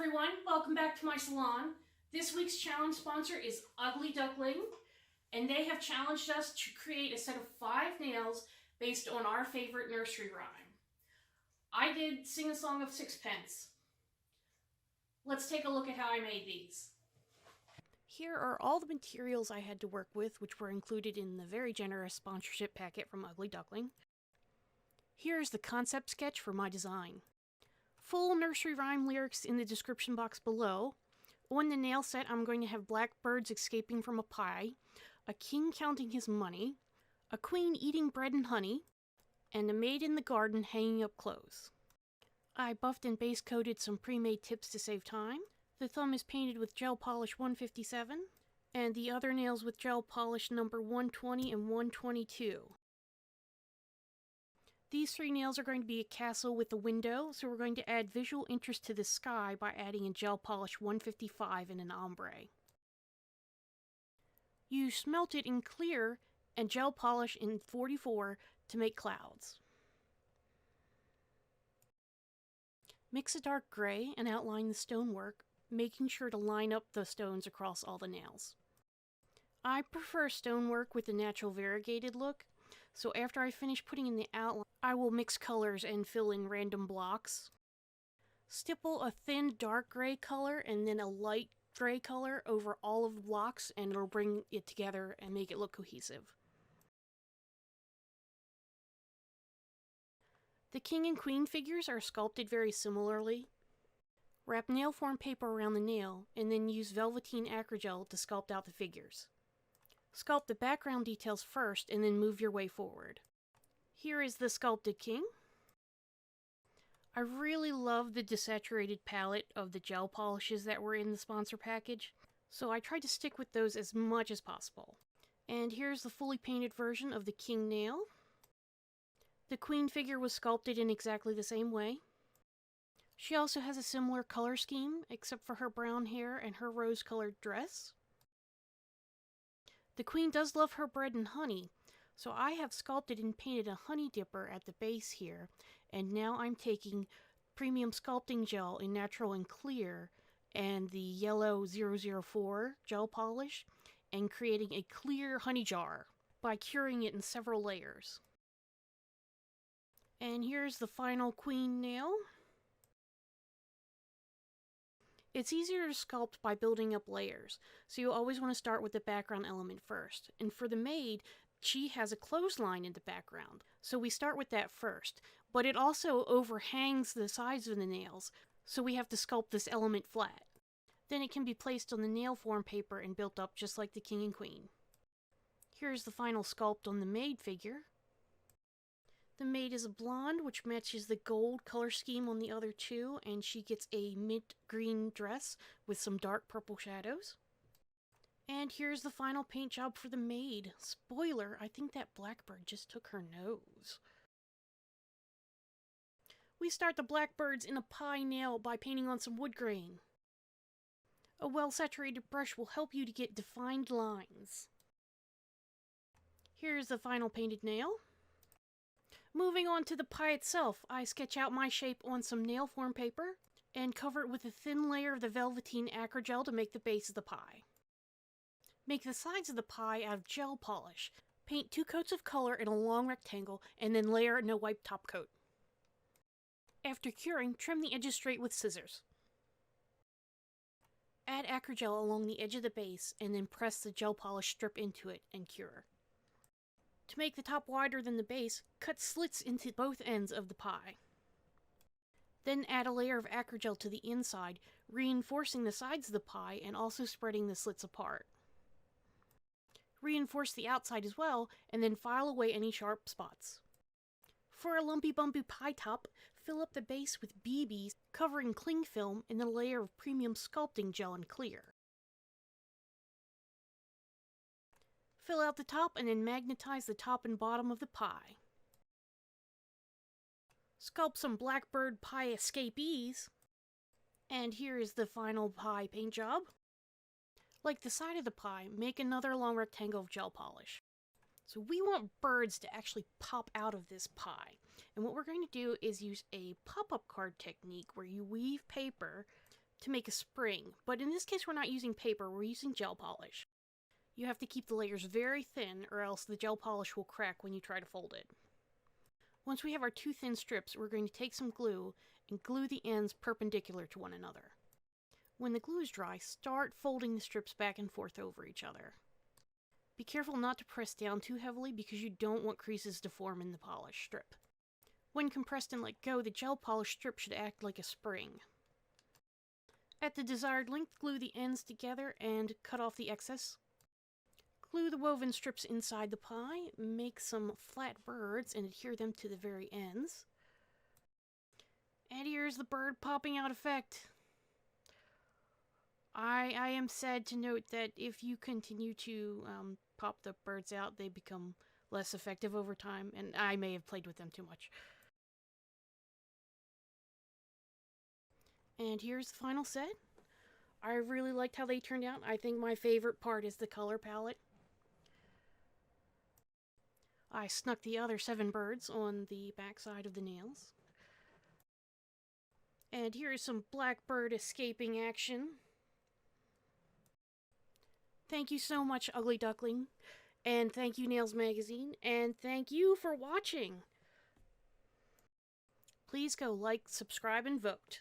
everyone, welcome back to my salon. This week's challenge sponsor is Ugly Duckling, and they have challenged us to create a set of 5 nails based on our favorite nursery rhyme. I did Sing a Song of Sixpence. Let's take a look at how I made these. Here are all the materials I had to work with, which were included in the very generous sponsorship packet from Ugly Duckling. Here's the concept sketch for my design. Full nursery rhyme lyrics in the description box below. On the nail set, I'm going to have blackbirds escaping from a pie, a king counting his money, a queen eating bread and honey, and a maid in the garden hanging up clothes. I buffed and base coated some pre-made tips to save time. The thumb is painted with gel polish 157, and the other nails with gel polish number 120 and 122. These 3 nails are going to be a castle with a window, so we're going to add visual interest to the sky by adding a gel polish 155 and an ombre. Use smelted in clear and gel polish in 44 to make clouds. Mix a dark gray and outline the stonework, making sure to line up the stones across all the nails. I prefer stonework with a natural variegated look, so after I finish putting in the outline, I will mix colors and fill in random blocks. Stipple a thin dark gray color and then a light gray color over all of the blocks, and it'll bring it together and make it look cohesive. The king and queen figures are sculpted very similarly. Wrap nail form paper around the nail, and then use velveteen acrygel to sculpt out the figures. Sculpt the background details first, and then move your way forward. Here is the sculpted king. I really love the desaturated palette of the gel polishes that were in the sponsor package, so I tried to stick with those as much as possible. And here's the fully painted version of the king nail. The queen figure was sculpted in exactly the same way. She also has a similar color scheme, except for her brown hair and her rose-colored dress. The queen does love her bread and honey, so I have sculpted and painted a honey dipper at the base here, and now I'm taking premium sculpting gel in natural and clear and the yellow 004 gel polish and creating a clear honey jar by curing it in several layers. And here's the final queen nail. It's easier to sculpt by building up layers, so you always want to start with the background element first. And for the maid, she has a clothesline in the background, so we start with that first. But it also overhangs the sides of the nails, so we have to sculpt this element flat. Then it can be placed on the nail form paper and built up just like the king and queen. Here's the final sculpt on the maid figure. The maid is a blonde, which matches the gold color scheme on the other 2, and she gets a mint green dress with some dark purple shadows. And here's the final paint job for the maid. Spoiler, I think that blackbird just took her nose. We start the blackbirds in a pie nail by painting on some wood grain. A well-saturated brush will help you to get defined lines. Here's the final painted nail. Moving on to the pie itself, I sketch out my shape on some nail form paper and cover it with a thin layer of the velveteen acrygel to make the base of the pie. Make the sides of the pie out of gel polish. Paint 2 coats of color in a long rectangle and then layer a no-wipe top coat. After curing, trim the edges straight with scissors. Add acrygel along the edge of the base and then press the gel polish strip into it and cure. To make the top wider than the base, cut slits into both ends of the pie. Then add a layer of acrygel to the inside, reinforcing the sides of the pie and also spreading the slits apart. Reinforce the outside as well, and then file away any sharp spots. For a lumpy bumpy pie top, fill up the base with BBs, covering cling film and a layer of premium sculpting gel and clear. Fill out the top and then magnetize the top and bottom of the pie. Sculpt some blackbird pie escapees. And here is the final pie paint job. Like the side of the pie, make another long rectangle of gel polish. So we want birds to actually pop out of this pie. And what we're going to do is use a pop-up card technique where you weave paper to make a spring, but in this case we're not using paper, we're using gel polish. You have to keep the layers very thin or else the gel polish will crack when you try to fold it. Once we have our 2 thin strips, we're going to take some glue and glue the ends perpendicular to one another. When the glue is dry, start folding the strips back and forth over each other. Be careful not to press down too heavily because you don't want creases to form in the polish strip. When compressed and let go, the gel polish strip should act like a spring. At the desired length, glue the ends together and cut off the excess. Glue the woven strips inside the pie, make some flat birds and adhere them to the very ends. And here's the bird popping out effect. I am sad to note that if you continue to pop the birds out, they become less effective over time, and I may have played with them too much. And here's the final set. I really liked how they turned out. I think my favorite part is the color palette. I snuck the other 7 birds on the back side of the nails. And here's some blackbird escaping action. Thank you so much, Ugly Duckling. And thank you, Nails Magazine. And thank you for watching. Please go like, subscribe, and vote.